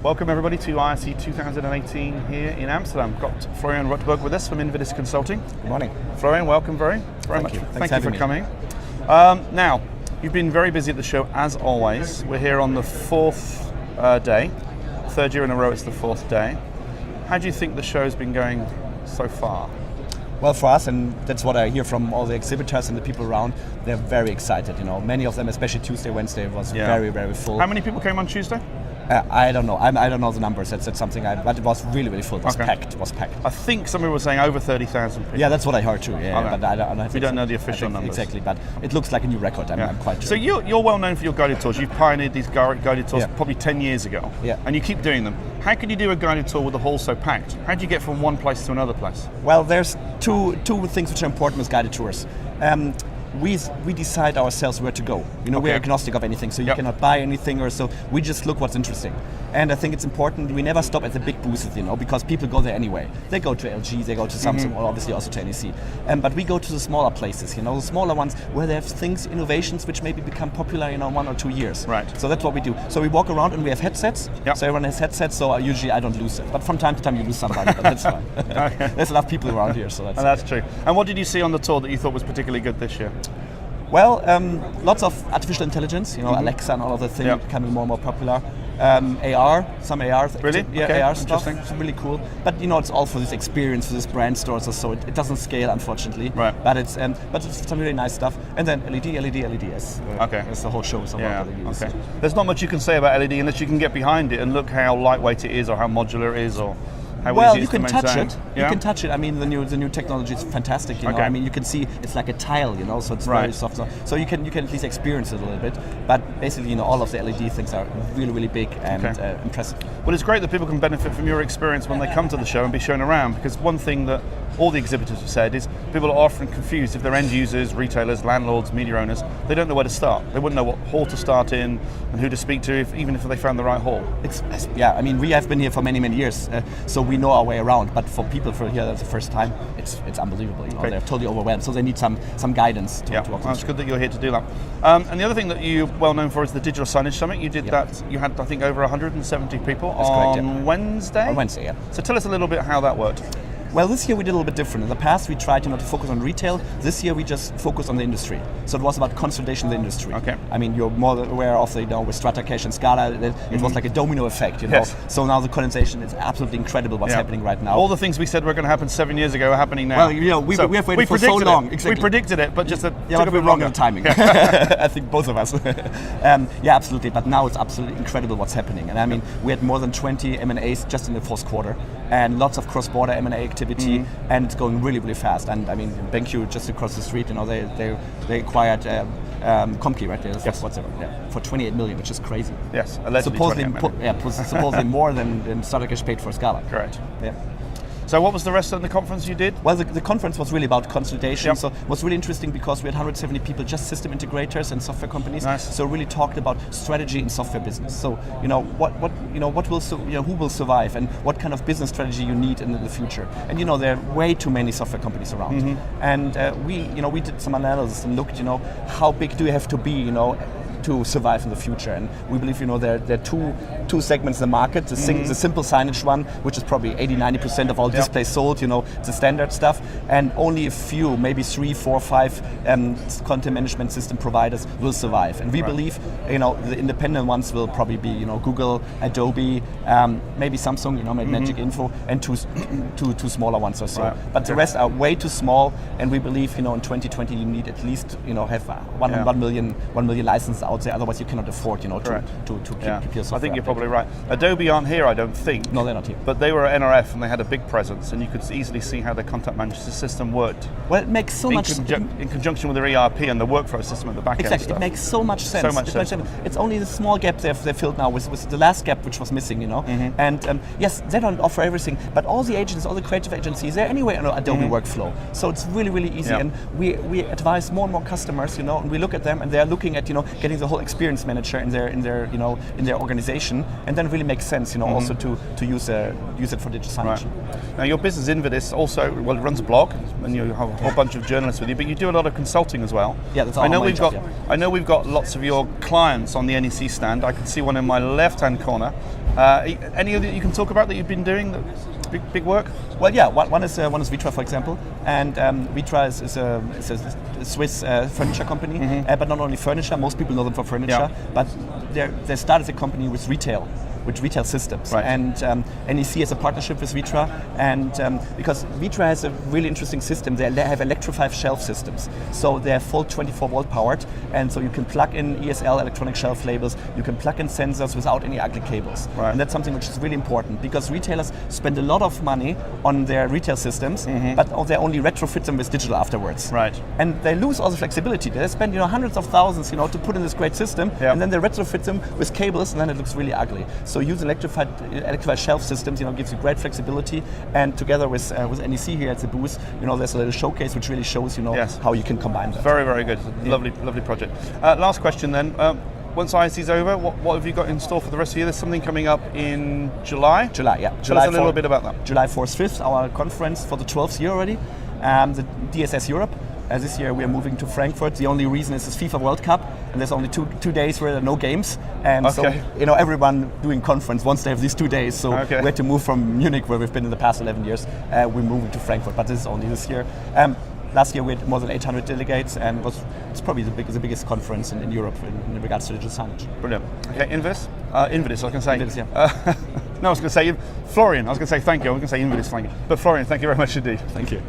Welcome everybody to ISE 2018 here in Amsterdam. We've got Florian Rotberg with us from Invidis Consulting. Good morning. Florian, welcome very much. Thank you for coming. Now, you've been very busy at the show as always. We're here on the fourth day. Third year in a row it's the fourth day. How do you think the show's been going so far? Well, for us, and that's what I hear from all the exhibitors and the people around, they're very excited. Many of them, especially Tuesday, Wednesday, was very, very full. How many people came on Tuesday? I don't know. I don't know the numbers. That's something. But it was really, really full. It was packed. It was packed. I think some people were saying over 30,000 people. Yeah, that's what I heard too. Yeah, okay. But I don't. We don't know the official numbers. Exactly, but it looks like a new record. I'm quite sure. So you're well known for your guided tours. You've pioneered these guided tours probably 10 years ago. Yeah. And you keep doing them. How can you do a guided tour with the hall so packed? How do you get from one place to another place? Well, there's two things which are important with guided tours. We decide ourselves where to go. We're agnostic of anything, so you cannot buy anything or so. We just look what's interesting. And I think it's important, we never stop at the big booths, because people go there anyway. They go to LG, they go to Samsung, or obviously also to NEC. But we go to the smaller places, the smaller ones where they have things, innovations, which maybe become popular in 1 or 2 years. Right. So that's what we do. So we walk around and we have headsets. Yep. So everyone has headsets, so usually I don't lose it. But from time to time you lose somebody, but that's fine. Okay. There's enough people around here, so that's true. And what did you see on the tour that you thought was particularly good this year? Well, lots of artificial intelligence, Alexa and all of the things becoming more and more popular. AR, some AR. Really? Yeah, okay. AR stuff. It's really cool. But it's all for this experience, for this brand stores or so. It doesn't scale, unfortunately. Right. But it's some really nice stuff. And then LED. It's the whole show. LEDs. Okay. There's not much you can say about LED unless you can get behind it and look how lightweight it is or how modular it is or how easy it is to maintain. Touch it. Yeah? You can touch it. I mean, the new technology is fantastic. I mean, you can see it's like a tile. So it's very soft. So you can at least experience it a little bit. But basically, all of the LED things are really, really big and impressive. Well, it's great that people can benefit from your experience when they come to the show and be shown around. Because one thing that all the exhibitors have said is people are often confused if they're end users, retailers, landlords, media owners. They don't know where to start. They wouldn't know what hall to start in and who to speak to, even if they found the right hall. I mean, we have been here for many, many years, so we know our way around. But for people for here that's the first time, it's unbelievable. They're totally overwhelmed, so they need some guidance to walk through. It's good that you're here to do that. And the other thing that you're well known for is the Digital Signage Summit. You did that. You had, I think, over 170 people on Wednesday. On Wednesday, yeah. So tell us a little bit how that worked. Well, this year we did a little bit different. In the past, we tried to focus on retail. This year, we just focused on the industry. So it was about consolidation of the industry. Okay. I mean, you're more aware of with Strata, Cache, and Scala, it was like a domino effect. Yes. So now the condensation is absolutely incredible. What's happening right now? All the things we said were going to happen 7 years ago are happening now. Well, we have waited for so long. Exactly. We predicted it, but just took a bit wrong in the timing. Yeah. I think both of us. Absolutely. But now it's absolutely incredible what's happening. And I mean, we had more than 20 M&As just in the fourth quarter, and lots of cross-border M&A activity. And it's going really, really fast. And I mean, BenQ just across the street, they acquired Comkey, right? For 28 million, which is crazy. Yes, allegedly supposedly more than Strata Cache paid for Scala. Correct. Yeah. So what was the rest of the conference you did? Well, the conference was really about consolidation. So it was really interesting because we had 170 people, just system integrators and software companies. Nice. So really talked about strategy in software who will survive and what kind of business strategy you need in the future. And there are way too many software companies around. And we did some analysis and looked, how big do you have to be, to survive in the future. And we believe, there are two segments in the market. The simple signage one, which is probably 80-90% of all displays sold, it's the standard stuff. And only a few, maybe 3, 4, 5 content management system providers will survive. And we believe, the independent ones will probably be, Google, Adobe, maybe Samsung, maybe Magic Info, and two smaller ones or so. Right. But the rest are way too small. And we believe, in 2020 you need at least, have 1 million licenses out there. Otherwise, you cannot afford, to keep your software. I think you're probably right. Adobe aren't here, I don't think. No, they're not here. But they were at NRF and they had a big presence, and you could easily see how their content management system worked. Well, it makes so much sense. In conjunction with their ERP and the workflow system at the back end. Exactly, it makes so much sense. It's only the small gap they've filled now with the last gap which was missing, And yes, they don't offer everything, but all the agents, all the creative agencies, they're anyway in Adobe workflow. So it's really, really easy. And we advise more and more customers, and we look at them and they're looking at, getting the whole experience manager in their organization, and then it really makes sense, also to use it for digital signage. Right. Now your business Invidis also runs a blog, and you have a whole bunch of journalists with you, but you do a lot of consulting as well. Yeah, that's all. I know we've got lots of your clients on the NEC stand. I can see one in my left-hand corner. Any of that you can talk about that you've been doing? Big work? Well, yeah. One is Vitra, for example, and Vitra is a Swiss furniture company, but not only furniture. Most people know them for furniture, but they started a company with retail systems, right. And NEC has a partnership with Vitra, and because Vitra has a really interesting system. They have electrified shelf systems, so they're full 24-volt powered, and so you can plug in ESL, electronic shelf labels. You can plug in sensors without any ugly cables, right. And that's something which is really important because retailers spend a lot of money on their retail systems, but they only retrofit them with digital afterwards, right? And they lose all the flexibility. They spend hundreds of thousands to put in this great system, and then they retrofit them with cables, and then it looks really ugly. So using electrified shelf systems, gives you great flexibility. And together with NEC here at the booth, there's a little showcase which really shows yes. how you can combine that. Very, very good. Lovely project. Last question then. Once ISE's over, what have you got in store for the rest of the year? There's something coming up in July? July, yeah. Tell us a little bit about that. July 4th, 5th, our conference for the 12th year already, the DSS Europe. This year we are moving to Frankfurt. The only reason is this FIFA World Cup, and there's only two days where there are no games. And so, everyone doing conference wants to have these 2 days. So we had to move from Munich, where we've been in the past 11 years. We're moving to Frankfurt, but this is only this year. Last year we had more than 800 delegates, and it's probably the biggest conference in Europe in regards to digital signage. Brilliant. Okay, invidis, I was going to say. Invidis, yeah. No, I was going to say Florian. I was going to say thank you. I was going to say invidis, thank you. But Florian, thank you very much indeed. Thank you.